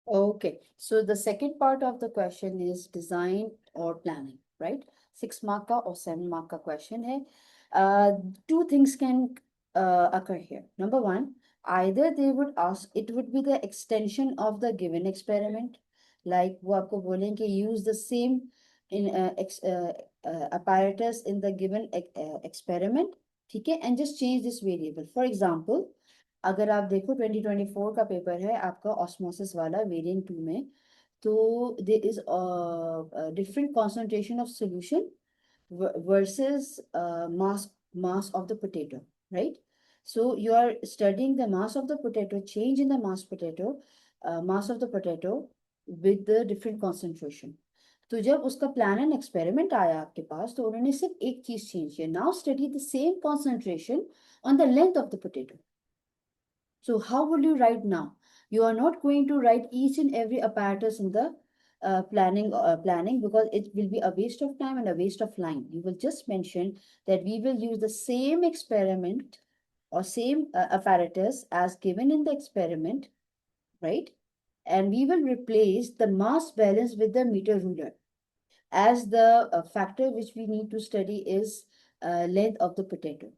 Okay, so the second part of the question is design or planning, right? 6 mark का or 7 mark का question है. Uh, Two things can occur here. Number one, either they would ask, it would be the extension of the given experiment, like वो आपको बोलेंगे use the same in apparatus in the given experiment, ठीक है, and just change this variable. For example, अगर आप देखो 2024 का paper है आपका ऑस्मोसिस वाला वेरिएंट 2 में, तो there is different concentration of solution versus mass of the potato, right? So you are studying the mass of the potato, change in the mass of the potato with the different concentration. तो जब उसका plan and experiment आया आपके पास तो उन्होंने सिर्फ एक चीज चेंज किया. Now study the same concentration on the length of the potato. So how will you write now? You are not going to write each and every apparatus in the planning because it will be a waste of time and a waste of line. You will just mention that we will use the same experiment or same apparatus as given in the experiment, right? And we will replace the mass balance with the meter ruler as the factor which we need to study is length of the potato.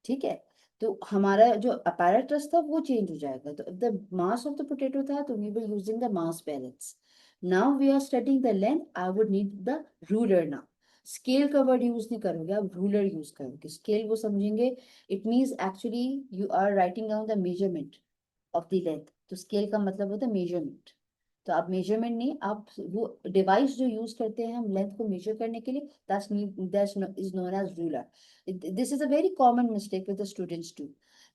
ठीक है. तो हमारा जो apparatus था वो change हो जाएगा. तो the mass of the potato था तो we were using the mass balance. Now we are studying the length. I would need the ruler now. Scale का वर्ड यूज नहीं करोगे आप, रूलर यूज करोगे. स्केल वो समझेंगे, it means actually you are writing down the measurement of the length. तो scale का मतलब होता है मेजरमेंट. तो आप मेजरमेंट नहीं, आप वो डिवाइस जो यूज करते हैं हम लेंथ को मेजर करने के लिए, that's is known as ruler. This is a very common mistake with the students too.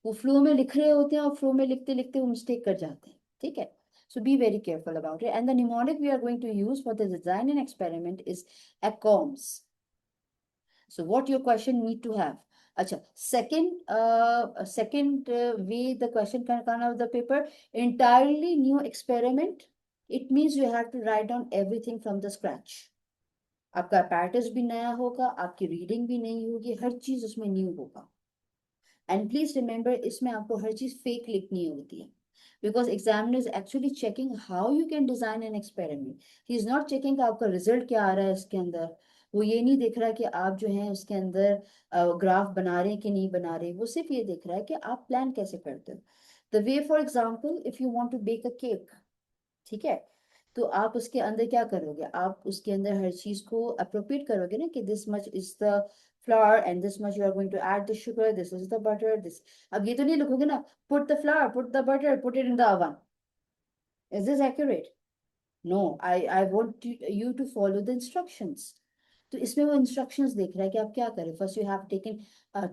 वो फ्लो में लिख रहे होते हैं और फ्लो में लिखते लिखते वो मिस्टेक कर जाते हैं. ठीक है. So be very careful about it. And the mnemonic we are going to use for the design and experiment is ACOMS. So what your question need to have? Acha, second way the question can come out of the paper, entirely new experiment. It means you have to write down everything from the scratch. आपका apparatus भी नया होगा, आपकी reading भी नई होगी, हर चीज उसमें न्यू होगा. एंड प्लीज रिमेंबर इसमें आपको हर चीज फेक लिखनी होती है because examiner is actually checking how you can design an experiment. He is not checking कि आपका रिजल्ट क्या आ रहा है इसके अंदर. वो ये नहीं देख रहा कि आप जो है उसके अंदर ग्राफ बना रहे हैं कि नहीं बना रहे. वो सिर्फ ये देख रहा है कि आप प्लान कैसे करते हो. The way for example if you want to bake a cake, ठीक है, तो आप उसके अंदर क्या करोगे, आप उसके अंदर हर चीज को अप्रोप्रिएट करोगे ना कि this much is the flour and this much you are going to add the sugar, this is the butter, this. अब ये तो नहीं लिखोगे ना put the flour, put the butter, put it in the oven. Is this accurate? No, I want you to follow the instructions. तो इसमें वो instructions देख रहा है कि आप क्या करें. First you have taken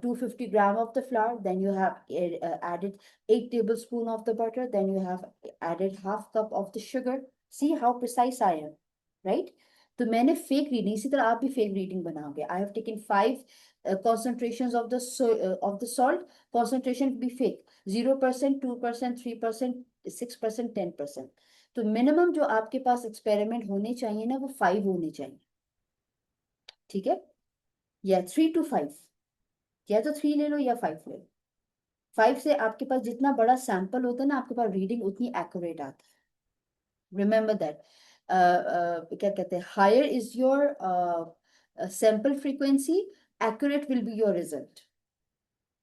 250 gram of the flour, then you have added 8 tablespoon of the butter, then you have added half cup of the sugar. See how precise I am, right? तो मैंने fake reading, इसी तरह आप भी fake reading बनाओगे. I have taken 5 concentrations of the salt. Concentration be fake. 0%, 2%, 3%, 6%, 10%. तो minimum जो आपके पास एक्सपेरिमेंट होने चाहिए ना वो 5 होने चाहिए. ठीक है, या 3 to 5, या तो 3 ले लो या 5 ले लो. 5 से आपके पास जितना बड़ा सैंपल होता है ना आपके पास रीडिंग उतनी एक्यूरेट आती है. Remember that. क्या कहते हैं, higher is your sample frequency, accurate will be your result.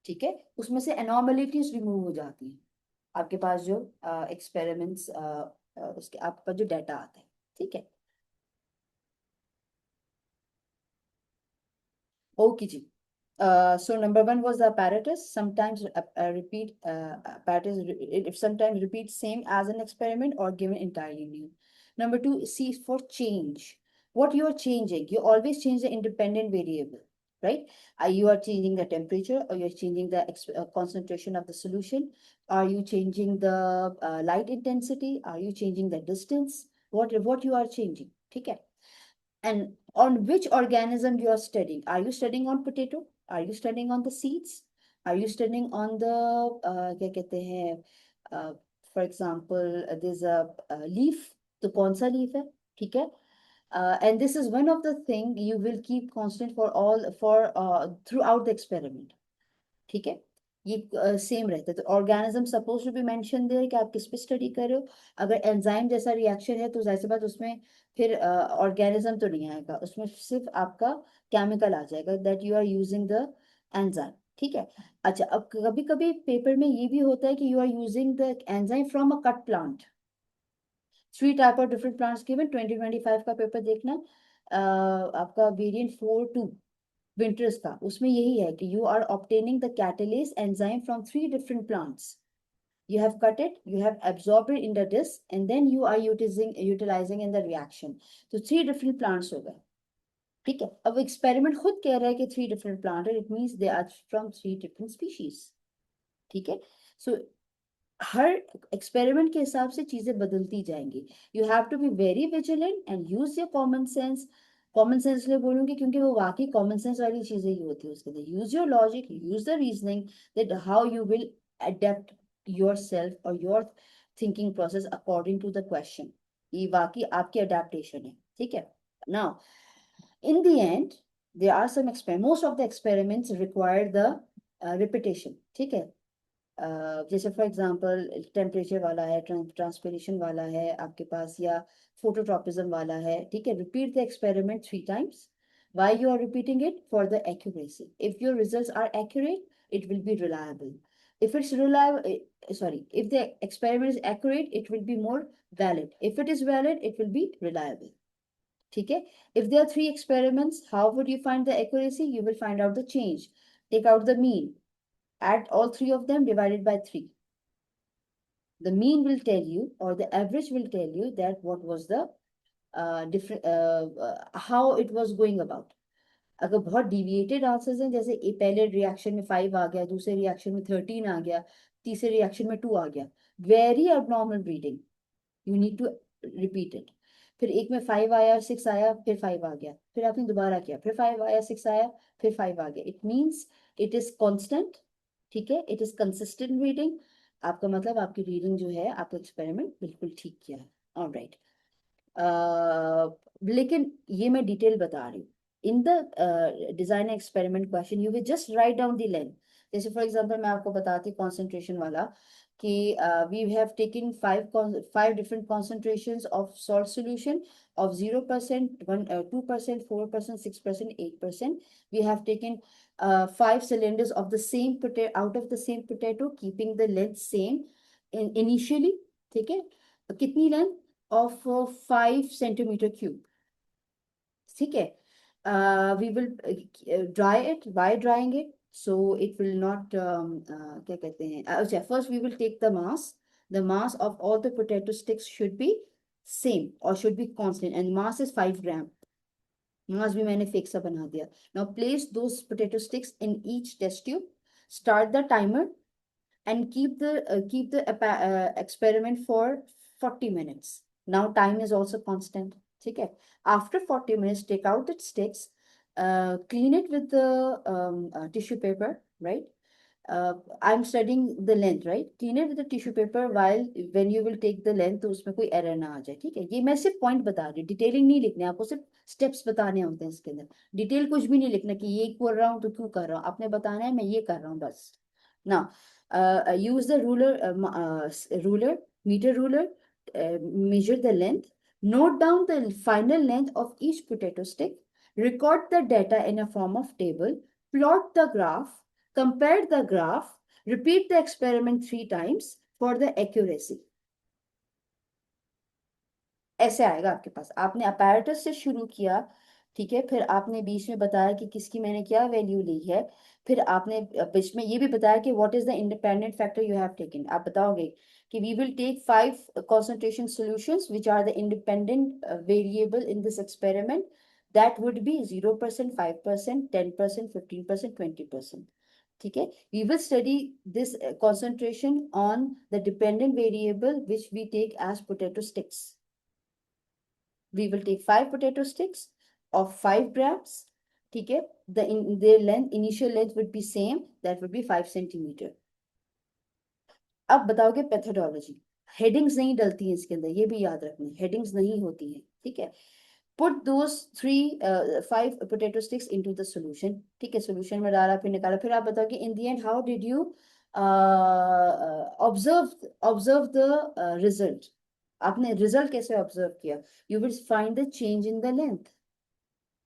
ठीक है, उसमें से एनॉमलिटीज रिमूव हो जाती हैं आपके पास जो एक्सपेरिमेंट्स उसके आपके पास जो डाटा आता है. ठीक है, okay ji. So number one was the apparatus. Sometimes repeat apparatus. If sometimes repeat same as an experiment or given entirely new. Number two, C for change. What you are changing? You always change the independent variable, right? You are changing the temperature, or you are changing the concentration of the solution. Are you changing the light intensity? Are you changing the distance? What you are changing? Okay. And on which organism you are studying? Are you studying on potato? Are you studying on the seeds? Are you studying on the क्या कहते हैं, for example there's a leaf. तो कौन सा leaf है? ठीक है. And this is one of the thing you will keep constant for all for throughout the experiment. ठीक है. ये सेम रहता है। तो organism suppose to be mention there कि आप किस पे स्टडी कर रहे हो। अगर एंजाइम जैसा रिएक्शन है तो जाहिर सी बात उसमें फिर ऑर्गेनिज्म तो नहीं आएगा, उसमें सिर्फ आपका केमिकल आ जाएगा that you are using the enzyme. ठीक है। अच्छा, अब कभी कभी पेपर में ये भी होता है कि you are using the enzyme from a cut plant. 3 type of different plants given 2025 का पेपर देखना। आपका वेरिएंट 4-2 विंटर्स का, उसमें यही है कि you are obtaining the catalase enzyme from 3 different plants. You have cut it, you have absorbed it in the disc, and then you are utilizing in the reaction. तो 3 different plants हो गए। ठीक है। अब एक्सपेरिमेंट खुद कह रहा है कि 3 डिफरेंट प्लांट है, it means they are from 3 different species. ठीक है। सो हर एक्सपेरिमेंट के हिसाब से चीजें बदलती जाएंगी। You have to be very vigilant and use your common sense. Common sense इसलिए बोलूंगी क्योंकि वो वाकई कॉमन सेंस वाली चीजें ही होती है उसके अंदर। Use your logic, use the reasoning, that how you will adapt yourself और your thinking process according to the question. ये वाकई आपकी अडेप्टेशन है। ठीक है। Now in the end there are some most of the experiments require the repetition। ठीक है। जैसे फॉर एग्जांपल टेम्परेचर वाला है, ट्रांसपिरेशन वाला है आपके पास, या फोटोट्रॉपिज्म वाला है। ठीक है। Repeat the experiment 3 times। why you are repeating it? For the accuracy, if your results are accurate it will be reliable। if it's reliable sorry, if the experiment is accurate it will be more valid, if it is valid it will be reliable। ठीक है। if there are 3 experiments, how would you find the accuracy? You will find out the change, take out the mean, add all 3 of them, divided by 3। The mean will tell you, or the average will tell you, that what was the different how it was going about। अगर बहुत deviated answers हैं, जैसे पहले reaction में 5 आ गया, दूसरे reaction में 13 आ गया, तीसरे रिएक्शन में 2 आ गया, very abnormal reading, you need to repeat it. फिर एक में 5 आया, 6 आया, फिर 5 आ गया, फिर आपने दोबारा किया, फिर 5 आया, 6 आया, फिर 5 आ गया, it means it is constant. ठीक है। It is consistent reading. आपका मतलब आपकी रीडिंग जो है, आपका एक्सपेरिमेंट बिल्कुल ठीक किया है। ऑलराइट। लेकिन ये मैं डिटेल बता रही हूँ। In the design experiment question you will just write down the length. जैसे फॉर एग्जांपल मैं आपको बताती हूँ कॉन्सेंट्रेशन वाला कि we have taken 5 different concentrations of salt solution of 0%, 2%, 4%, 6%, 8%। We have taken 5 cylinders of the same potato, out of the same potato, keeping the length same initially। ठीक है। कितनी लेंथ? of 5 centimeter cube। ठीक है। we will dry it। By drying it, so it will not क्या कहते हैं, अच्छा, first we will take the mass। the mass of all the potato sticks should be same or should be constant, and mass is 5 gram। mass भी मैंने fix सा बना दिया। now place those potato sticks in each test tube, start the timer, and keep the experiment for 40 minutes। now time is also constant। ठीक है। after 40 minutes take out the sticks, clean it with the tissue paper, right? I'm studying the length, right? clean it with the tissue paper while when you will take the length, तो उसमें कोई error ना आ जाए। ठीक है। ये मैं सिर्फ पॉइंट बता रही हूँ, डिटेलिंग नहीं लिखने, आपको सिर्फ स्टेप्स बताने होते हैं इसके अंदर। डिटेल कुछ भी नहीं लिखना कि ये कर रहा हूँ तो क्यों कर रहा हूँ, आपने बताना है मैं ये कर रहा हूँ बस। now use the ruler, meter ruler, measure the length, note down the final length of each potato stick, record the data in a form of table, plot the graph, compare the graph, repeat the experiment 3 times for the accuracy। ऐसे आएगा आपके पास। आपने apparatus से शुरू किया, ठीक है, फिर आपने बीच में बताया कि किसकी मैंने क्या वैल्यू ली है, फिर आपने बीच में ये भी बताया कि what is the independent factor you have taken. आप बताओगे कि we will take 5 concentration solutions which are the independent variable in this experiment, that would be 0%, 5%, 10%, 15%, 20%। ठीक है। we will study this concentration on the dependent variable which we take as potato sticks। we will take 5 potato sticks of 5 grams। ठीक है। their length, initial length would be same, that would be 5 centimeter। अब बताओगे पैथोडोलॉजी। Headings नहीं डलती हैं इसके अंदर, ये भी याद रखना, हेडिंग्स नहीं होती हैं। ठीक है। put those 5 potato sticks into the solution। ठीक है। solution में डाला, फिर निकाला, फिर आप बताओगे in the end how did you observe observe the result. आपने रिजल्ट कैसे ऑब्जर्व किया? You will find the change in the length,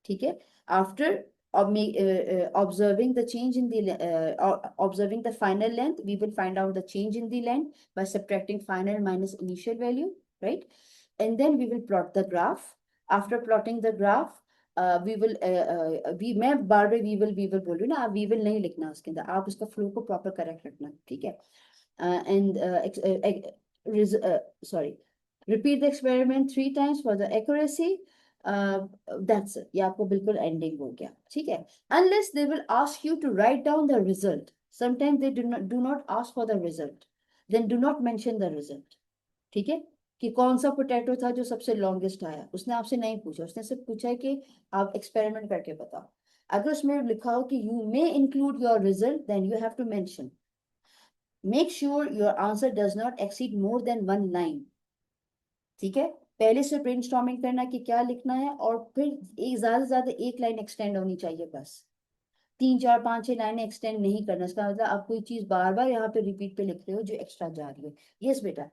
ठीक है? After observing the change in the observing the final length, we will find out the change in the length by subtracting final minus initial value, right? And then we will plot the graph. After plotting the graph, we will we मैं बार बार we will बोलूँ ना, आप we will नहीं लिखना उसके अंदर, आप उसका फ्लो को प्रॉपर करेक्ट रखना, ठीक है? Sorry, repeat the experiment 3 times for the accuracy. That's it, ये आपको बिल्कुल एंडिंग हो गया, ठीक है? Unless they will ask you to write down the result. Sometimes they do not ask for the result. Then do not mention the result, ठीक है? कि कौन सा पोटैटो था जो सबसे लॉन्गेस्ट आया, उसने आपसे नहीं पूछा, उसने सिर्फ पूछा है कि आप एक्सपेरिमेंट करके बताओ। अगर उसमें लिखा हो कि you may include your result, then you have to mention, make sure your answer does not exceed more than 1 line, ठीक है? पहले से ब्रेनस्टॉर्मिंग करना कि क्या लिखना है, और फिर एक ज्यादा से ज्यादा एक लाइन एक्सटेंड होनी चाहिए बस। 3 4 5 6 लाइनें एक्सटेंड नहीं करना, इसका मतलब आप कोई चीज बार बार यहाँ पे रिपीट पे लिख रहे हो जो एक्स्ट्रा जा रही है। यस बेटा।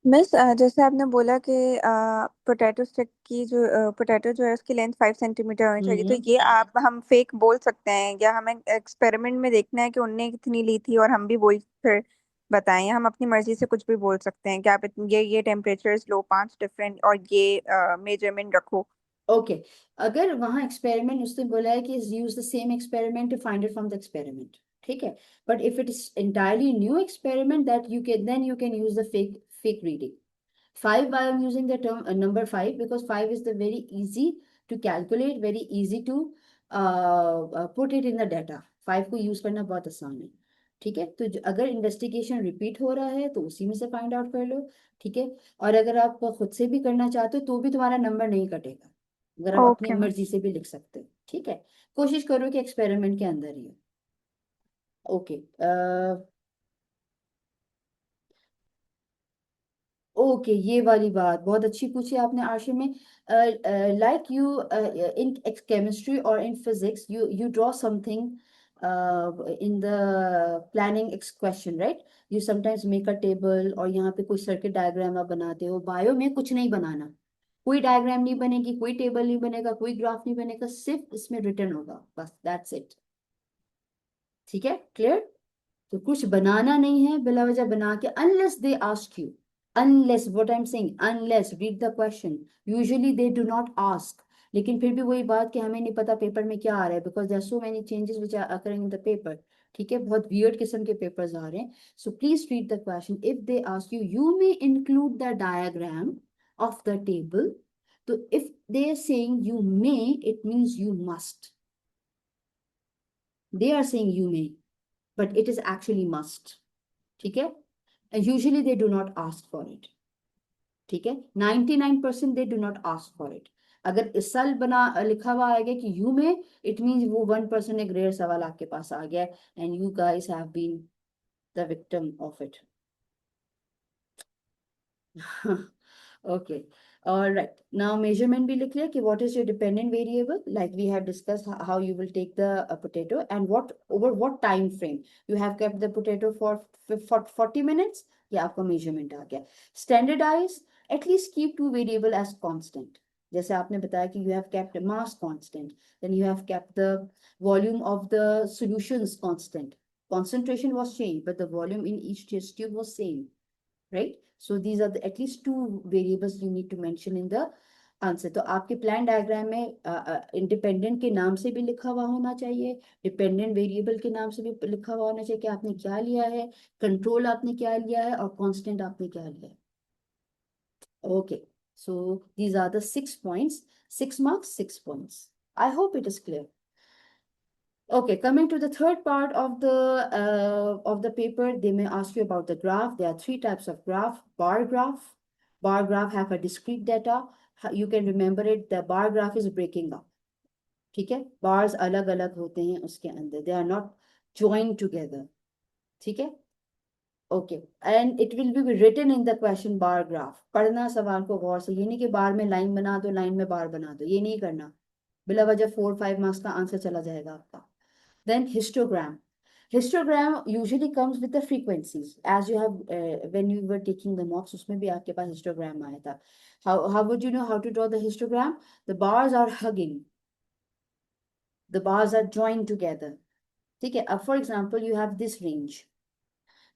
मिस, जैसे आपने बोला कि पोटैटो स्टिक की जो पोटैटो जो है उसकी लेंथ 5 सेंटीमीटर होनी चाहिए, तो हम्म। ये आप हम फेक बोल सकते हैं या हमें एक्सपेरिमेंट में देखना है कि उनने कितनी ली थी और हम भी वही फिर बताएं, या हम अपनी मर्जी से कुछ भी बोल सकते हैं कि आप ये टेम्परेचर लो 5 डिफरेंट और ये मेजरमेंट रखो? ओके, अगर वहां एक्सपेरिमेंट उसने बोला है कि use the same experiment to find it from the experiment, ठीक है? But if it is entirely new experiment, that you can then you can use the fake reading. 5, why I'm using the term number 5, because 5 is the very easy to calculate, very easy to put it in the data. 5 को use करना बहुत आसान है, ठीक है? तो अगर investigation repeat हो रहा है तो उसी में से फाइंड आउट कर लो, ठीक है? और अगर आप खुद से भी करना चाहते हो तो भी तुम्हारा नंबर नहीं कटेगा, अगर आप अपनी ओके मैम। मर्जी से भी लिख सकते हो, ठीक है? कोशिश करो कि एक्सपेरिमेंट के अंदर ही हो। ओके, ओके, ये वाली बात बहुत अच्छी पूछी आपने आशु में। लाइक यू इन केमिस्ट्री और in physics, you draw something in the planning question, right? You sometimes make a table, और यहाँ पे कोई सर्किट डायग्राम आप बनाते हो। बायो में कुछ नहीं बनाना, कोई डायग्राम नहीं बनेगी, कोई टेबल नहीं बनेगा, कोई ग्राफ नहीं बनेगा, सिर्फ इसमें रिटर्न होगा, बस दैट्स इट, ठीक है? क्लियर? तो कुछ बनाना नहीं है बिला वजह बना के, unless they ask you, unless what I am saying, unless read the question, usually they do not ask. लेकिन फिर भी वही बात कि हमें नहीं पता पेपर में क्या आ रहा है, because there are so many changes which are occurring in the paper, ठीक है? बहुत वियर्ड किस्म के पेपर्स आ रहे हैं। So please read the question. If they ask you, you may include the diagram of the table. तो if they are saying you may, it means you must. They are saying you may, but it is actually must, ठीक है? And usually they do not ask for it, ठीक है? 99% they do not ask for it. अगर इस साल बना लिखा हुआ आ गया कि यू में, इट मीन्स वो 1% एक रेयर सवाल आपके पास आ गया, and you guys have been the victim of it. Okay, all right, now measurement भी लिख लिया कि what is your dependent variable, like we have discussed how you will take the potato and what over what time frame you have kept the potato for 40 minutes, ये आपका measurement आ गया। Standardize, at least keep two variable as constant, जैसे आपने बताया कि you have kept mass constant, then you have kept the volume of the solutions constant, concentration was changed but the volume in each test tube was same, right? So these are the at least two variables you need to mention in the answer. तो आपके plan diagram में independent के नाम से भी लिखा हुआ होना चाहिए, डिपेंडेंट वेरिएबल के नाम से भी लिखा हुआ होना चाहिए कि आपने क्या लिया है, कंट्रोल आपने क्या लिया है, और कांस्टेंट आपने क्या लिया है। Okay, so these are the 6 points, 6 marks, 6 points. I hope it is clear. Okay, coming to the third part of the paper, they may ask you about the graph. There are 3 types of graph. Bar graph. Bar graph have a discrete data. You can remember it. The bar graph is breaking up. ठीक है? Bars अलग अलग होते हैं उसके अंदर. They are not joined together. ठीक है? Okay. And it will be written in the question bar graph. पढ़ना सवाल को गौर से, ये नहीं कि बार में लाइन बना दो, लाइन में बार बना दो, ये नहीं करना। बिला वजह 4 5 marks का आंसर चला जाएगा आपका। Then histogram. Histogram usually comes with the frequencies, as you have when you were taking the mocks, उसमें भी आपके पास histogram आया था. How would you know how to draw the histogram? The bars are hugging, the bars are joined together. ठीक है. अब for example you have this range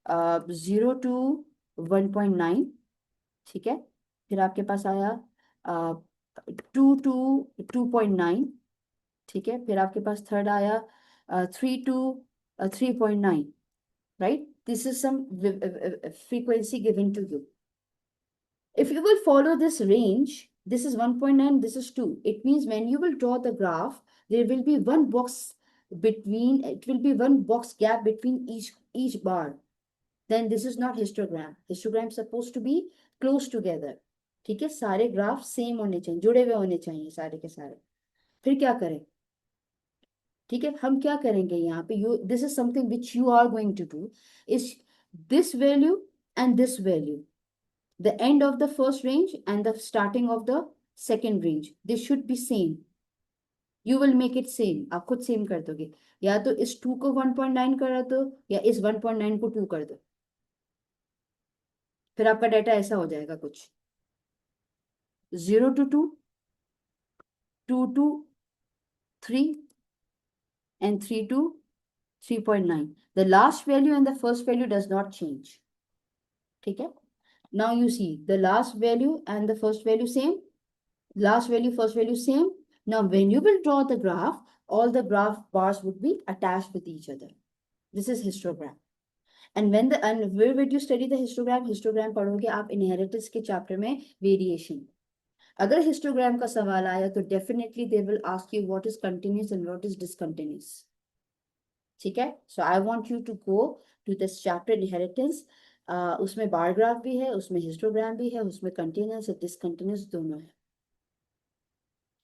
0 to 1.9. ठीक है. फिर आपके पास आया 2 to 2.9. ठीक है. फिर आपके पास थर्ड आया 3 to 3.9. Right? This is some frequency given to you. If you will follow this range, this is 1.9, this is 2. It means when you will draw the graph, there will be one box between, it will be one box gap between each bar. Then this is not histogram. Histogram is supposed to be close together. ठीक है. सारे graph same होने चाहिए, जुड़े हुए होने चाहिए सारे के सारे. फिर क्या करें? ठीक है. हम क्या करेंगे यहाँ पे? You this is something which you are going to do is this value and this value, the end of the first range and the starting of the second range, this should be same. You will make it same. आप खुद same कर दोगे. या तो इस 2 को 1.9 कर दो या इस 1.9 को 2 कर दो. फिर आपका डाटा ऐसा हो जाएगा कुछ 0 to 2, 2 to 3 and 3 to 3.9. The last value and the first value does not change. ठीक है. Now you see the last value and the first value same, last value, first value same. Now when you will draw the graph, all the graph bars would be attached with each other. This is histogram. And where would you study the histogram? Histogram पढ़ोगे आप inheritance के chapter में variation. अगर histogram का सवाल आया तो definitely they will ask you what is continuous and what is discontinuous. ठीक है. So I want you to go to this chapter inheritance. उसमें बार ग्राफ भी है, उसमें हिस्टोग्राम भी है, उसमें कंटिन्यूस और डिसकंटिन्यूस दोनों है.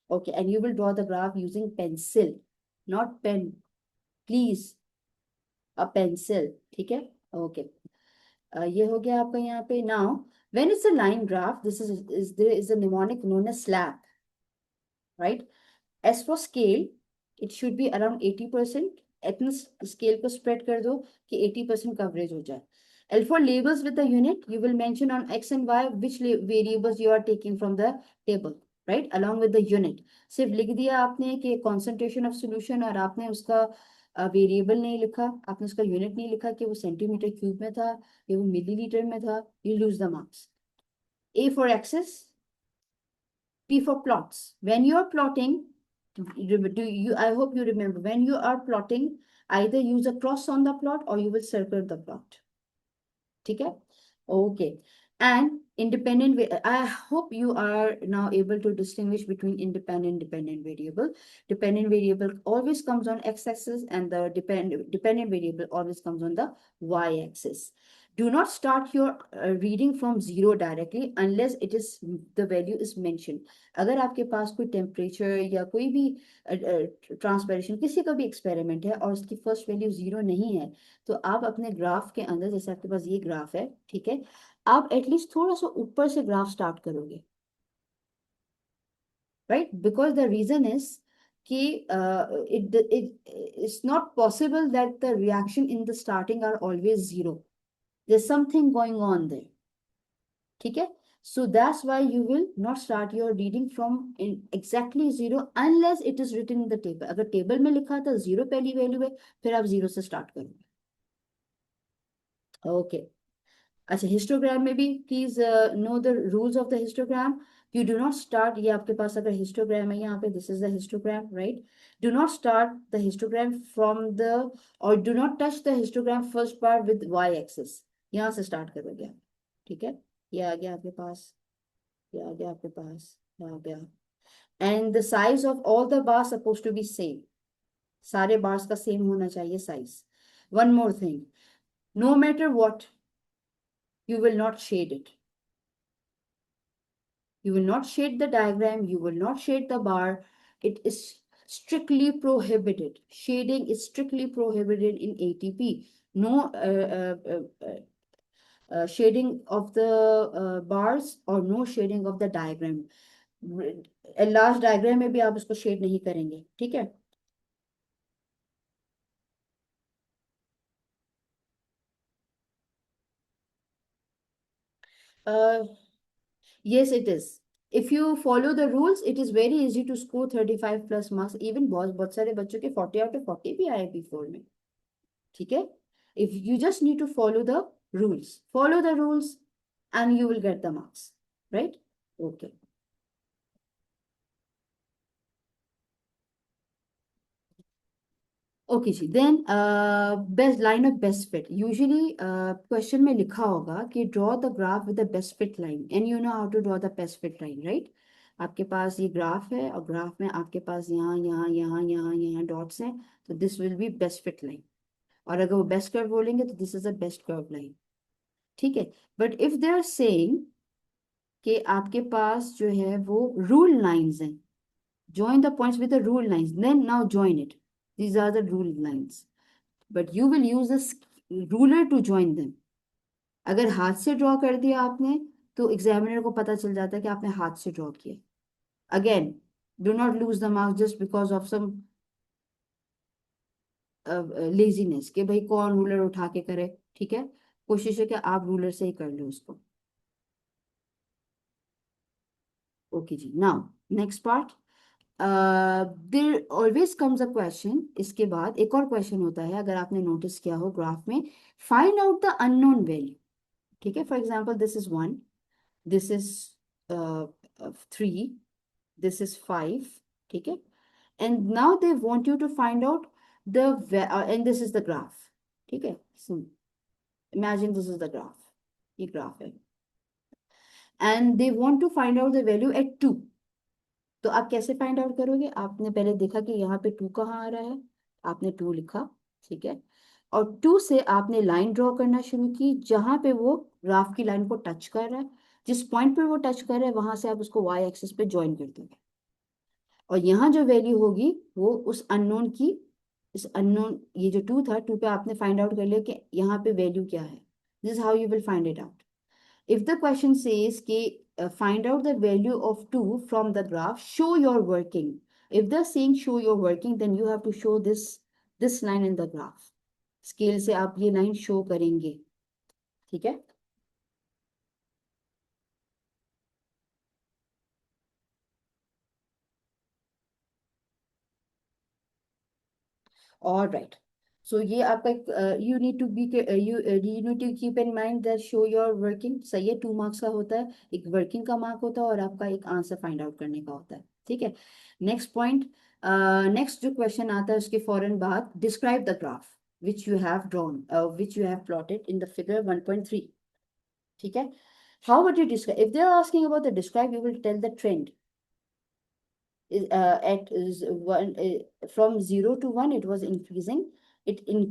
Okay, and you will draw the graph using pencil, not pen. Please, a pencil. ठीक है. Okay. ये हो गया आपका यहाँ पे. Now, when it's a line graph, this is there is a mnemonic known as SLAP, right? As for scale, it should be around 80%. इतना scale को spread कर दो कि 80% coverage हो जाए. And for labels with the unit, you will mention on X and Y which variables you are taking from the table, right? Along with the unit. सिर्फ लिख दिया आपने कि concentration of solution और आपने उसका वेरिएबल नहीं लिखा, आपने उसका यूनिट नहीं लिखा कि वो सेंटीमीटर क्यूब में था या वो मिलीलीटर में था, you lose the marks. A for axis, P for plots. When you are plotting, I hope you remember, when you are plotting, either use a cross on the plot or you will circle the plot. ठीक है. Okay. And independent, I hope you are now able to distinguish between independent dependent variable. Dependent variable always comes on x-axis and the dependent variable always comes on the y-axis. Do not start your reading from zero directly unless it is the value is mentioned. अगर आपके पास कोई temperature या कोई भी transpiration किसी का भी experiment है और उसकी फर्स्ट वैल्यू जीरो नहीं है, तो आप अपने ग्राफ के अंदर, जैसे आपके पास ये ग्राफ है, ठीक है, आप एटलीस्ट थोड़ा सा ऊपर से ग्राफ स्टार्ट करोगे, right? Because the reason is कि it's not possible that the reaction in the starting are always zero. There's something going on there. ठीक है. So that's why you will not start your reading from in exactly zero unless it is written in the table. अगर table में लिखा था zero पहली value है, फिर आप जीरो से स्टार्ट करोगे. ओके. अच्छा, हिस्टोग्राम में भी please know the rules of the histogram. You do not start, ये आपके पास अगर हिस्टोग्राम है यहाँ पे, this is the histogram, right? Do not start the histogram from the, और do not touch the histogram first part with Y axis. यहाँ से स्टार्ट करोगे आप. ठीक है. ये आ गया आपके पास, ये आ गया आपके पास, ये आ गया. And the size of all the bars suppose to be same. सारे बार्स का सेम होना चाहिए size. One more thing, no matter what, you will not shade it. You will not shade the diagram. You will not shade the bar. It is strictly prohibited. Shading is strictly prohibited in ATP. No shading of the bars or no shading of the diagram. A large diagram में भी आप उसको shade नहीं करेंगे. ठीक है. Uh, yes, it is. If you follow the rules, it is very easy to score 35 plus marks. Even बहुत सारे बच्चों के 40 out of 40 भी आए before में. ठीक है? If you just need to follow the rules, and you will get the marks, right? Okay. Okay जी then best line of best fit usually question में लिखा होगा कि draw the graph with the best fit line and you know how to draw the best fit line right. आपके पास ये graph है और ग्राफ में आपके पास यहाँ यहाँ यहाँ यहाँ यहाँ डॉट्स हैं, तो this will be best fit line. और अगर वो बेस्ट कर्व बोलेंगे तो this is a best curve line. ठीक है. But if they are saying कि आपके पास जो है वो रूल लाइंस हैं, join the points with the rule lines, then now join it. These are the rule lines, but you will use a ruler to join them. अगर हाथ से ड्रॉ कर दिया आपने तो एग्जामिनर को पता चल जाता है कि आपने हाथ से ड्रॉ किया. Again, do not lose the marks just because of some laziness कि भाई कौन रूलर उठा के करे. ठीक है, कोशिश है कि आप रूलर से ही कर लो उसको. ओके जी, now next part. There always comes a question. इसके बाद एक और क्वेश्चन होता है, अगर आपने नोटिस किया हो ग्राफ में, find out the unknown value. ठीक है, for example this is 1, this is 3, this is 5. ठीक है, and now they want you to find out the and this is the graph. ठीक है, imagine this is the graph, ये graph है, and they want to find out the value at 2. तो आप कैसे find out करोगे? आपने पहले देखा कि यहाँ पे 2 कहाँ आ रहा है, आपने 2 लिखा. ठीक है, और 2 से आपने लाइन ड्रॉ करना शुरू की जहां पे वो ग्राफ की लाइन को टच कर रहा है. जिस पॉइंट पे वो टच कर रहा है वहां से आप उसको वाई एक्सिस पे ज्वाइन कर दोगे. और यहाँ जो वैल्यू होगी वो उस अननोन की, इस अननोन, ये जो 2 था, 2 पे आपने फाइंड आउट कर लिया कि यहाँ पे वैल्यू क्या है. This is how you will find it out. If the question says कि find out the value of 2 from the graph, show your working. If they're saying show your working, then you have to show this line in the graph. Scale से आप ये line show करेंगे. ठीक है. All right. So ये आपका you need to be you need to keep in mind that show your working. सही है, 2 marks का होता है, एक वर्किंग का मार्क होता है और आपका एक आंसर फाइंड आउट करने का होता है. ठीक है. नेक्स्ट पॉइंट, नेक्स्ट जो क्वेश्चन आता है उसके फौरन बाद, describe the graph which you have drawn, which you have plotted in the figure 1.3. ठीक है. How would you describe? If they are asking about the describe, you will tell the trend. At is one from 0 to 1 it was increasing. It in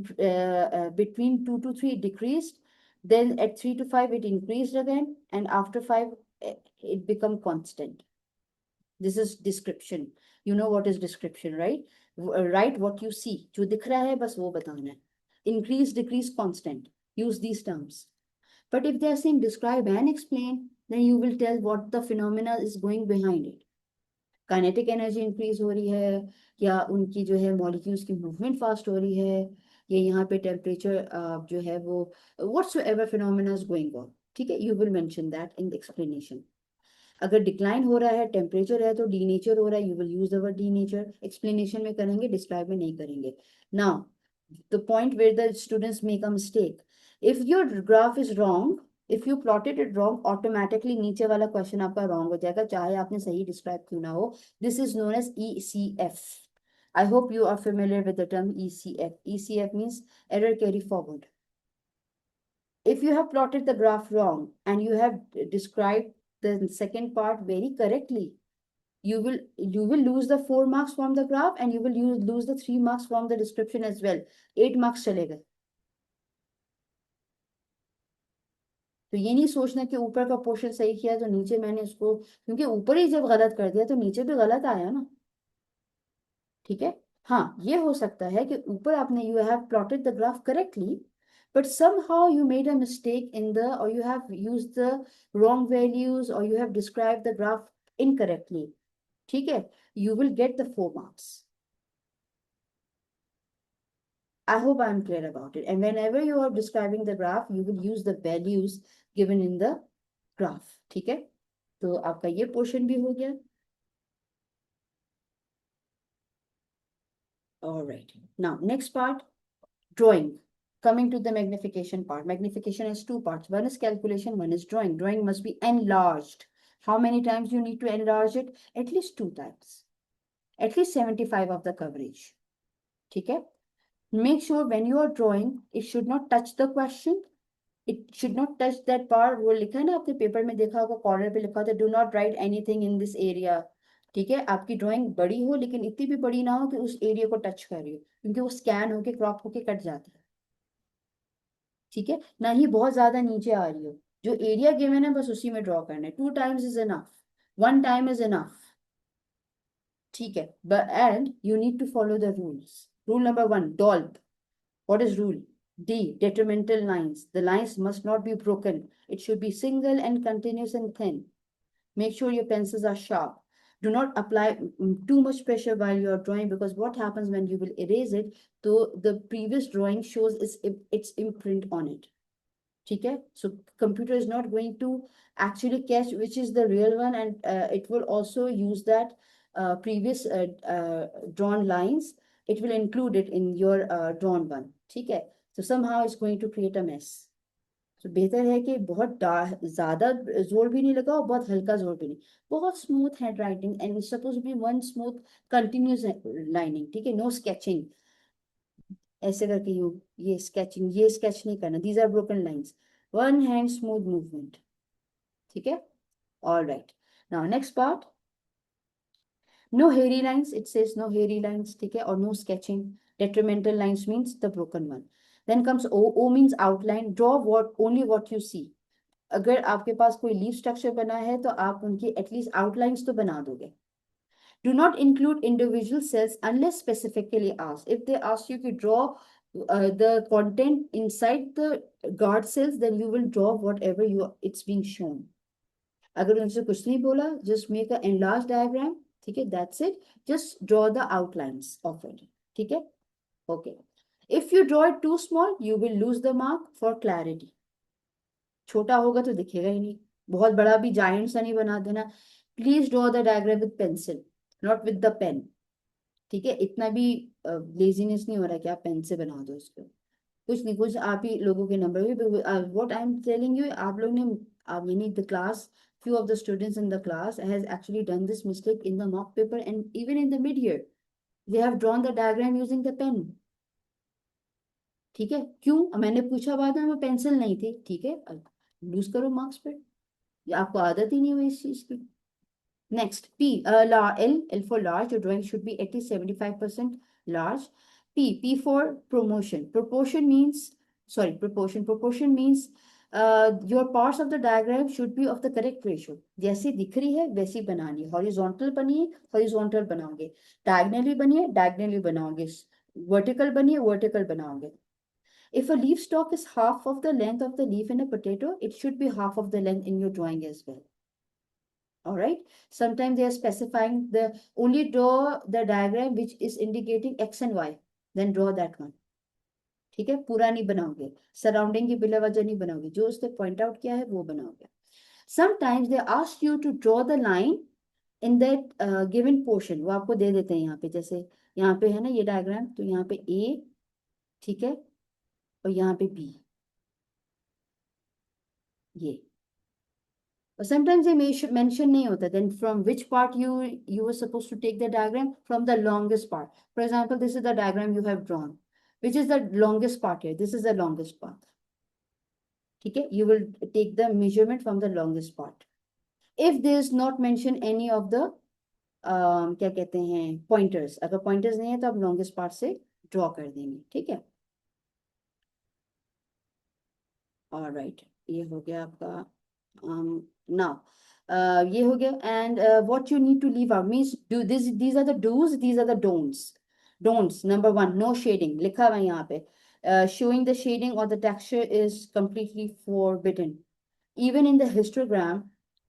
between 2 to 3 it decreased, then at 3 to 5 it increased again, and after 5 it become constant. This is description. You know what is description, right? Write what you see. जो दिख रहा है बस वो बताना है. Increase, decrease, constant. Use these terms. But if they are saying describe and explain, then you will tell what the phenomena is going behind it. Kinetic energy increase हो रही है, या उनकी जो है मॉलिक्यूल्स की मूवमेंट फास्ट हो रही है, या यहाँ पे टेम्परेचर जो है वो whatsoever phenomena is going on. ठीक है, you will mention that in the explanation. अगर डिक्लाइन हो रहा है, टेम्परेचर है, तो डी नेचर हो रहा है, you will use the word the nature. Explanation में करेंगे, डिस्क्राइब में नहीं करेंगे. Now the point where the students make a mistake, if your graph is wrong, if you plotted it wrong, automatically नीचे वाला क्वेश्चन आपका रॉन्ग हो जाएगा, चाहे आपने सही डिस्क्राइब क्यों ना हो. This is known as ECF. I hope you are familiar with the term ECF. ECF means error carry forward. If you have plotted the graph wrong and you have described the second part very correctly, you will lose the 4 marks from the graph, and you will lose the 3 marks from the description as well. 8 marks चले गए. तो ये नहीं सोचना कि ऊपर का portion सही किया तो नीचे मैंने उसको, क्योंकि ऊपर ही जब गलत कर दिया तो नीचे भी गलत आया ना. ठीक है. हाँ, ये हो सकता है कि ऊपर आपने you have plotted the graph correctly, but somehow you made a mistake in the, or you have used the wrong values, or you have described the graph incorrectly. ठीक है, you will get the 4 marks. I hope I'm clear about it. And whenever you are describing the graph, you will use the values given in the graph. ठीक है, तो आपका ये portion भी हो गया। Alright, now next part, drawing. Coming to the magnification part, magnification has two parts. One is calculation, one is drawing. Drawing must be enlarged. How many times you need to enlarge it? At least 2 times, at least 75 of the coverage. ठीक है, make sure when you are drawing it should not touch the question, it should not touch that part. वो लिखा है ना आपने paper में देखा होगा, कॉर्नर पे लिखा होता है, do not write anything in this area. ठीक है, आपकी ड्राइंग बड़ी हो लेकिन इतनी भी बड़ी ना हो कि उस एरिया को टच कर रही हो, क्योंकि वो स्कैन होके क्रॉप होके कट जाती है। ठीक है, ना ही बहुत ज्यादा नीचे आ रही हो, जो एरिया गिवन है बस उसी में ड्रॉ करना है। 2 times is enough, 1 time is enough. ठीक है, but and you need to follow the rules. Rule number 1, DOLP. What is rule? D, detrimental lines. The lines must not be broken. It should be single and continuous and thin. Make sure your pencils are sharp. Do not apply too much pressure while you are drawing, because what happens when you will erase it, so the previous drawing shows its imprint on it. ठीक है, so computer is not going to actually catch which is the real one, and it will also use that previous drawn lines. It will include it in your drawn one. ठीक है, so somehow it's going to create a mess. तो बेहतर है कि बहुत ज्यादा जोर भी नहीं लगाओ, बहुत हल्का जोर भी नहीं, बहुत smooth handwriting and suppose be one smooth continuous lining. ठीक है, नो स्केचिंग ऐसे करके यू, ये स्केचिंग, ये स्केच नहीं करना, these are broken lines, one hand smooth movement. ठीक है, all right, now next part, no hairy lines, it says no hairy lines. ठीक है, और no sketching, detrimental lines means the broken one. Then comes O. O means outline. Draw what only what you see. अगर आपके पास कोई leaf structure बना है तो आप उनकी एटलीस्ट आउटलाइंस तो बना दोगे। Do not include individual cells unless specifically asked. If they ask you to draw the content inside the guard cells, then you will draw whatever it's being shown. अगर उनसे कुछ नहीं बोला, just make a enlarged diagram. ठीक है, that's it. Just draw the outlines of it. ठीक है, okay. If you draw it too small, you will lose the mark for clarity. छोटा होगा तो दिखेगा ही नहीं, बहुत बड़ा भी जायंट सा नहीं बना देना। Please draw the diagram with pencil, not with the pen. ठीक है, इतना भी लेजीनेस नहीं हो रहा कि आप पेन से बना दो इसको, कुछ नहीं, कुछ आप ही लोगों के नंबर भी। What I am telling you, आप लोग ने, यानी the class, few of the students in the class has actually done this mistake in the mock paper and even in the mid year. They have drawn the diagram using the pen. ठीक है, क्यों, मैंने पूछा बाद में pencil नहीं थी। ठीक है, लूज करो मार्क्स पे, आपको आदत ही नहीं हुई इस चीज की। Next P, L for large. Your drawing should be at least 75% large. P for promotion. Proportion means your parts of the diagram should be of the correct ratio. जैसी दिख रही है वैसी बनानी है। हॉरिजॉन्टल बनिए, हॉरिजॉन्टल बनाओगे, डायगनली बनिए, डायगनली बनाओगे, वर्टिकल बनिए, वर्टिकल बनाओगे। If a leaf stalk is half of the length of the leaf in a potato, it should be half of the length in your drawing as well. All right. Sometimes they are specifying the only draw the diagram which is indicating X and Y. Then draw that one. ठीक है, पूरा नहीं बनाओगे, surrounding की बिला वजह नहीं बनाओगे, जो उसने पॉइंट आउट किया है वो बनाओगे। Sometimes they ask you to draw the line in that given portion. वो आपको दे देते हैं यहाँ पे, जैसे यहाँ पे है ना ये डायग्राम, तो यहाँ पे A, ठीक है, और यहाँ पे B, ये। Sometimes they may mention नहीं होता, then from which part you were supposed to take the diagram, from the longest part. For example, this is the diagram you have drawn, which is the longest part here, this is the longest part. ठीक है, you will take the measurement from the longest part. If there is not mention any of the क्या कहते हैं pointers, अगर pointers नहीं है तो आप longest part से draw कर देंगे। ठीक है, all right, ये हो गया आपका। now ये हो गया, and what you need to leave out means do this, these are the do's, these are the don'ts. Number 1, no shading, लिखा हुआ है यहाँ पे, showing the shading or the texture is completely forbidden, even in the histogram।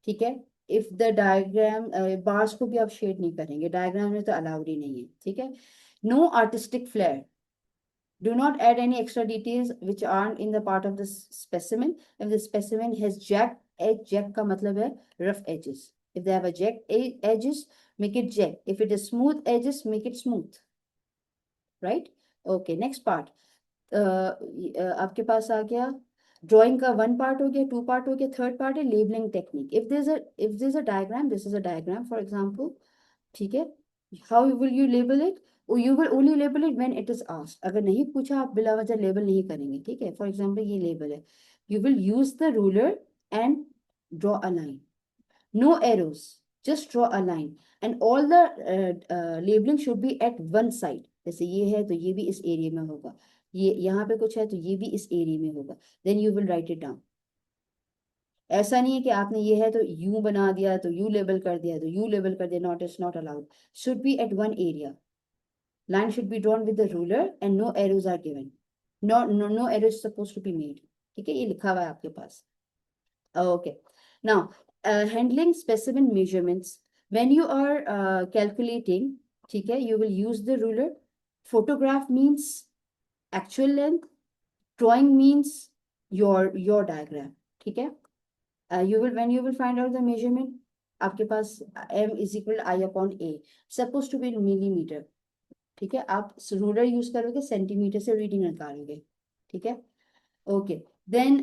ठीक है, if the diagram bars को भी आप शेड नहीं करेंगे, डायग्राम में तो अलाउड ही नहीं है। ठीक है, no artistic flair, do not add any extra details which aren't in the part of the specimen. If the specimen has jagged edge, jagged का मतलब है rough edges. If they have a jagged edges, make it jagged. If it is smooth edges, make it smooth. Right? Okay, next part. आपके पास आ गया drawing का one part हो गया, टू पार्ट हो गया, थर्ड पार्ट है labelling technique. If there is a diagram, this is a diagram for example. ठीक है, how will you label it? You will only label it when it is asked. अगर नहीं पूछा आप बिला वजह लेबल नहीं करेंगे. ठीक है, फॉर एग्जांपल ये लेबल है, you will use the ruler and draw a line. No arrows, just draw a line. And all the labeling should be at one side. जैसे ये है तो ये भी इस एरिया में होगा, ये यहाँ पे कुछ है तो ये भी इस एरिया में होगा. Then you will write it down. ऐसा नहीं है कि आपने ये है तो यू बना दिया तो यू लेबल कर दिया तो यू लेबल कर दिया. Not, is not allowed. Should be at one area. Line should be drawn with the ruler and no arrows are given. No arrows supposed to be made. ठीक है, ये लिखा हुआ है आपके पास. Okay. Now, handling specimen measurements. When you are calculating, ठीक है, you will use the ruler. Photograph means actual length. Drawing means your diagram. ठीक है. When you will find out the measurement, आपके पास m is equal to I upon a. Supposed to be in millimeter. ठीक है, आप ruler use करोगे, centimetre से reading निकालोगे. ठीक है. Okay, then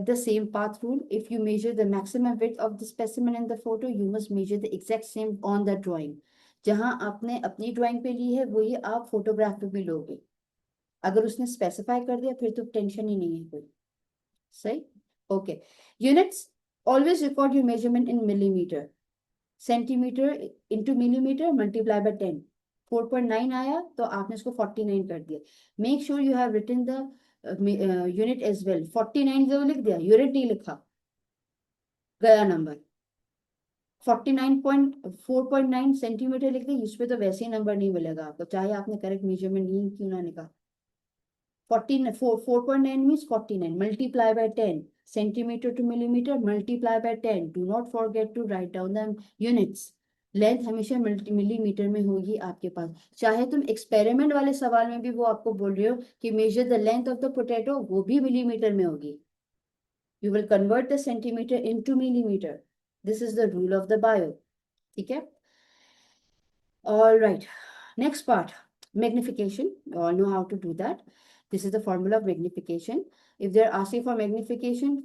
the same path rule. If you measure the maximum width of the specimen in the photo, you must measure the exact same on the drawing. जहां आपने अपनी drawing पे ली है वही आप फोटोग्राफ पे भी लोगे. अगर उसने स्पेसिफाई कर दिया फिर तो टेंशन ही नहीं है कोई. सही. Okay. Units. Always record your measurement in millimetre. Centimetre into millimetre multiply by 10. 4.9 आया तो आपने इसको 49 कर दिया. Make sure you have written the unit as well. 49 जो लिख दिया, यूनिट नहीं लिखा, गया नंबर. 4.9 सेंटीमीटर लिख दिया, उसपे तो वैसे ही नंबर नहीं मिलेगा आपको, चाहे आपने करेक्ट मेजरमेंट नहीं क्यों ना निकाला. 4.9 means 49 multiply by 10. Centimeter to millimeter multiply by 10. Do not forget to write down the units. Length हमेशा मिलीमीटर में होगी आपके पास. चाहे तुम एक्सपेरिमेंट वाले सवाल में भी वो आपको बोल रहे हो कि measure the length of the potato, वो भी मिलीमीटर में होगी. You will convert the centimetre into millimetre. This is the rule of the bio. ठीक है. All right. Next part, magnification. You all know how to do that. This is the formula of magnification. If they're asking for magnification,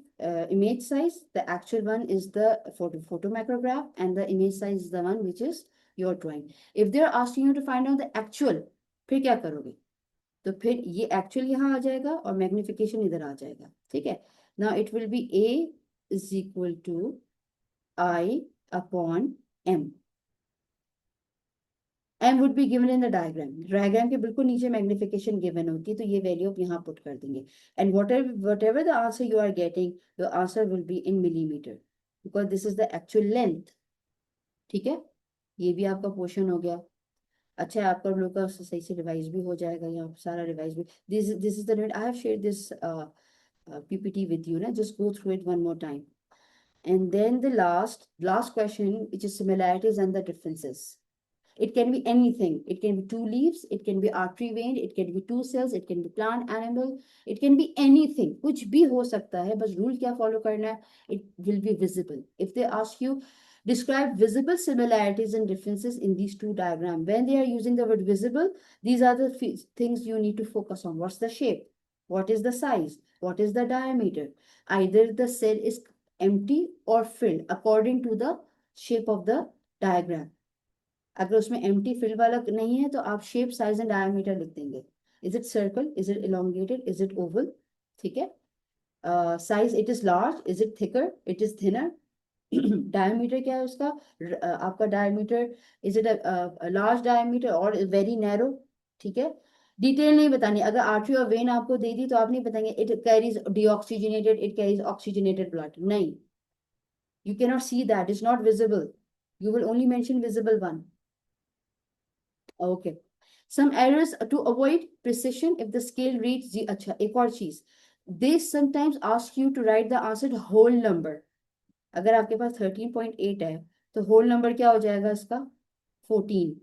image size, the actual one is the photomicrograph and the image size is the one which is your drawing. If they're asking you to find out the actual, फिर क्या करोगे? तो फिर ये actual यहाँ आ जाएगा और magnification इधर आ जाएगा. ठीक है. Now it will be A is equal to I upon M. M would be given in the diagram. Diagram के बिल्कुल नीचे magnification given होती है तो ये वैल्यू आप यहाँ पुट कर देंगे. And whatever the answer you are getting, your answer will be in millimeter because this is the actual length. ठीक है, ये भी आपका पोर्शन हो गया. अच्छा है, आपका लोग का सही से रिवाइज भी हो जाएगा. यहाँ सारा रिवाइज भी. This is the note. I have shared this PPT with you. ना, just go through it one more time. And then the last question, which is similarities and the differences. It can be anything. It can be 2 leaves, it can be artery vein, it can be 2 cells, it can be plant, animal, it can be anything. कुछ भी हो सकता है, बस rule क्या follow करना है. It will be visible. If they ask you, describe visible similarities and differences in these two diagrams. When they are using the word visible, these are the things you need to focus on. What's the shape? What is the size? What is the diameter? Either the cell is empty or filled according to the shape of the diagram. अगर उसमें empty fill वाला नहीं है तो आप shape, size and diameter लिख देंगे. Is it circle, is it elongated, is it Oval. ठीक है. Size, it is large, is it thicker, it is thinner. Diameter क्या है उसका, आपका diameter, is it large diameter और वेरी नैरो. ठीक है. डिटेल नहीं बतानी. अगर आर्टरी और वेन आपको दे दी तो आप नहीं बताएंगे it carries deoxygenated, it carries oxygenated blood. नहीं, you cannot see that. It's not visible. You will only mention visible one. Okay. Some errors to avoid precision if the scale reads the. अच्छा, एक और चीज, they sometimes ask you to write the answer to whole number. अगर आपके पास 13.8 है तो whole number क्या हो जाएगा इसका, 14.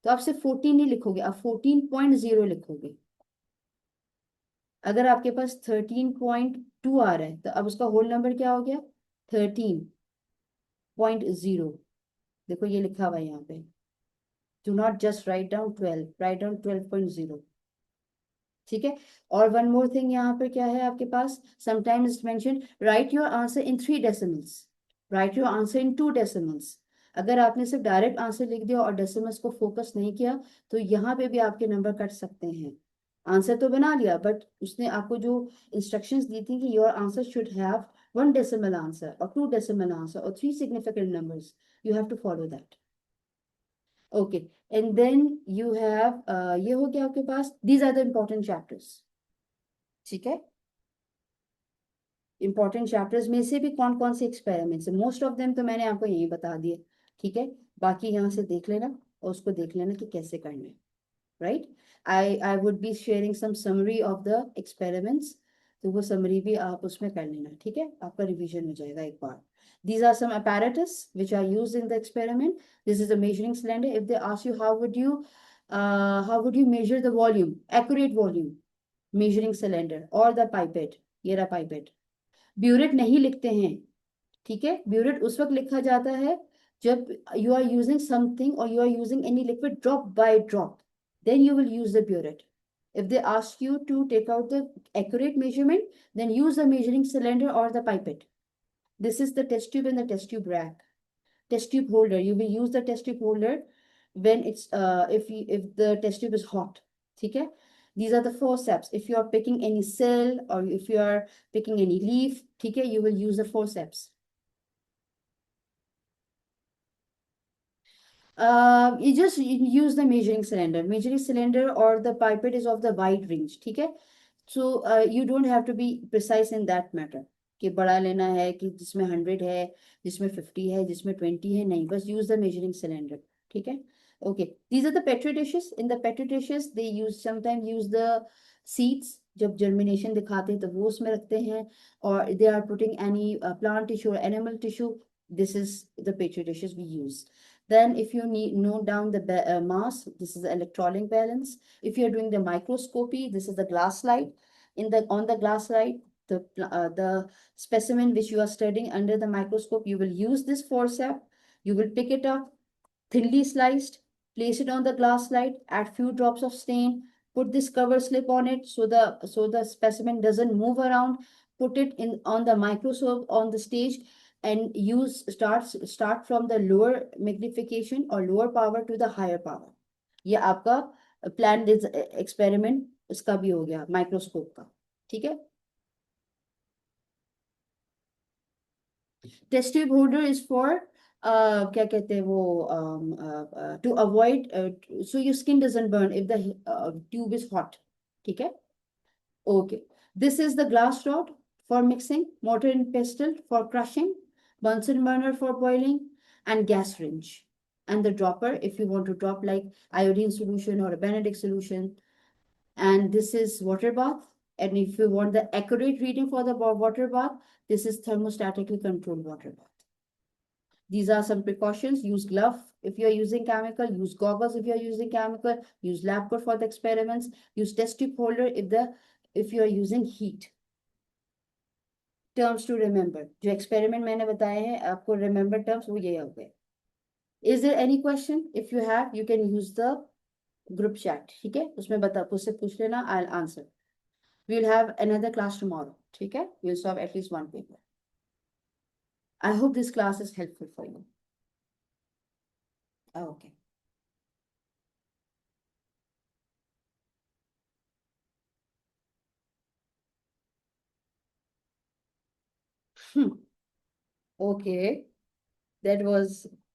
तो आप सिर्फ 14 नहीं लिखोगे, आप 14.0 लिखोगे. अगर आपके पास 13.2 आ रहा है तो अब उसका whole number क्या हो गया, 13.0, देखो ये लिखा हुआ है यहाँ पे, do not just write down 12, write down 12.0, ठीक है। और वन मोर थिंग यहाँ पे क्या है आपके पास, sometimes mention write your answer in 3 decimals, write your answer in 2 decimals. अगर आपने सिर्फ डायरेक्ट आंसर लिख दिया और डेसिमल्स को फोकस नहीं किया तो यहाँ पे भी आपके नंबर कट सकते हैं। आंसर तो बना लिया बट उसने आपको जो इंस्ट्रक्शंस दी थी कि your answer should have 1 decimal answer और 2 डेसिमल आंसर और 3 significant numbers, you have to follow that. Okay, and then you have ये हो गया आपके पास, these are the important chapters, ठीक है। इंपॉर्टेंट चैप्टर्स में से भी कौन कौन से एक्सपेरिमेंट्स है, मोस्ट ऑफ देम तो मैंने आपको यही बता दिए, ठीक है। बाकी यहाँ से देख लेना और उसको देख लेना कि कैसे करना है, right. I would be sharing some summary of the experiments, तो वो समरी भी आप उसमें कर लेना, ठीक है, आपका रिवीजन हो जाएगा एक बार। These are some apparatus which are used in the experiment. This is a measuring cylinder. If they ask you how would you measure the volume, accurate volume, measuring cylinder or the pipette, ये रहा pipette। Burette नहीं लिखते हैं, ठीक है। Burette उस वक्त लिखा जाता है जब यू आर यूजिंग समथिंग और you are using any liquid drop by drop, then you will use the burette. If they ask you to take out the accurate measurement, then use the measuring cylinder or the pipette. This is the test tube and the test tube rack. Test tube holder, you will use the test tube holder when it's if the test tube is hot, ठीक है। These are the forceps. If you are picking any cell or if you are picking any leaf, ठीक है, you will use the forceps. You just use the measuring cylinder. Measuring cylinder or the pipette is of the wide range, ठीक है। So you don't have to be precise in that matter कि बड़ा लेना है कि जिसमें 100 है, जिसमें 50 है, जिसमें 20 है, नहीं, बस use the measuring cylinder, ठीक है। Okay, these are the petri dishes. In the petri dishes they sometimes use the seeds, जब germination दिखाते हैं तो वो उसमें रखते हैं, or they are putting any plant tissue or animal tissue. This is the petri dishes we use. Then if you need note down the mass, this is the electrolytic balance. If you're doing the microscopy, this is the glass slide. On the glass slide, the specimen which you are studying under the microscope, you will use this forceps. You will pick it up, thinly sliced, place it on the glass slide, add few drops of stain, put this cover slip on it so the specimen doesn't move around. Put it in on the microscope on the stage and start from the lower magnification or lower power to the higher power. ये आपका plan experiment उसका भी हो गया microscope का, ठीक है। Test tube holder is for क्या कहते हैं वो, to avoid so your skin doesn't burn if the tube is hot, ठीक है। Okay, this is the glass rod for mixing, mortar and pestle for crushing, Bunsen burner for boiling, and gas range. And the dropper if you want to drop like iodine solution or a Benedict solution. And this is water bath. And if you want the accurate reading for the water bath, this is thermostatically controlled water bath. These are some precautions. Use glove if you are using chemical. Use goggles if you are using chemical. Use lab coat for the experiments. Use test tube holder if you are using heat. Terms to remember. जो experiment मैंने बताए हैं आपको remember terms वो ये हो गए. Is there any question? If you have, you can use the group chat. ठीक है, उसमें उससे पूछ लेना. I'll answer. We'll have another class tomorrow. ठीक है, we'll solve at least one paper. I hope this class is helpful for you. Okay. Okay, that was